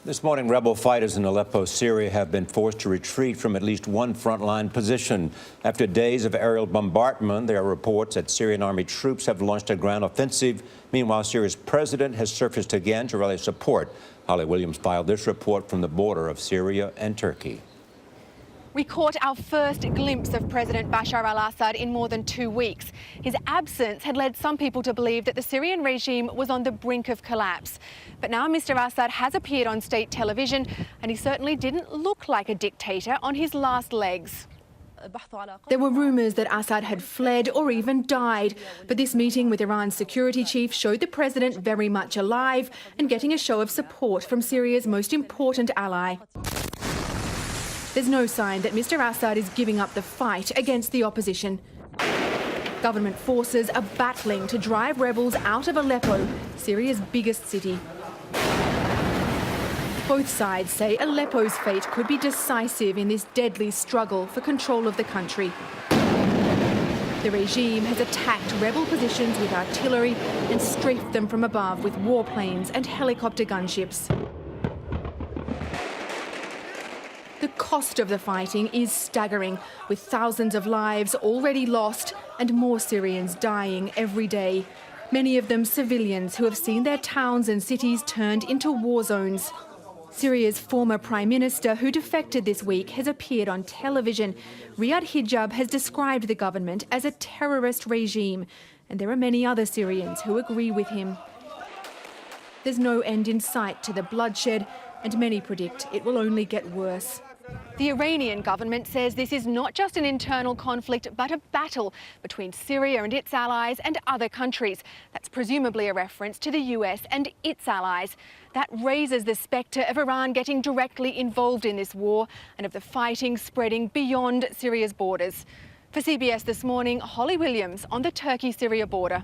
This morning, rebel fighters in Aleppo, Syria, have been forced to retreat from at least one frontline position. After days of aerial bombardment, there are reports that Syrian army troops have launched a ground offensive. Meanwhile, Syria's president has surfaced again to rally support. Holly Williams filed this report from the border of Syria and Turkey. We caught our first glimpse of President Bashar al-Assad in more than 2 weeks. His absence had led some people to believe that the Syrian regime was on the brink of collapse. But now Mr. Assad has appeared on state television, and he certainly didn't look like a dictator on his last legs. There were rumours that Assad had fled or even died, but this meeting with Iran's security chief showed the president very much alive and getting a show of support from Syria's most important ally. There's no sign that Mr. Assad is giving up the fight against the opposition. Government forces are battling to drive rebels out of Aleppo, Syria's biggest city. Both sides say Aleppo's fate could be decisive in this deadly struggle for control of the country. The regime has attacked rebel positions with artillery and strafed them from above with warplanes and helicopter gunships. The cost of the fighting is staggering, with thousands of lives already lost and more Syrians dying every day. Many of them civilians who have seen their towns and cities turned into war zones. Syria's former Prime Minister, who defected this week, has appeared on television. Riyad Hijab has described the government as a terrorist regime, and there are many other Syrians who agree with him. There's no end in sight to the bloodshed, and many predict it will only get worse. The Iranian government says this is not just an internal conflict, but a battle between Syria and its allies and other countries. That's presumably a reference to the US and its allies. That raises the spectre of Iran getting directly involved in this war and of the fighting spreading beyond Syria's borders. For CBS This Morning, Holly Williams on the Turkey-Syria border.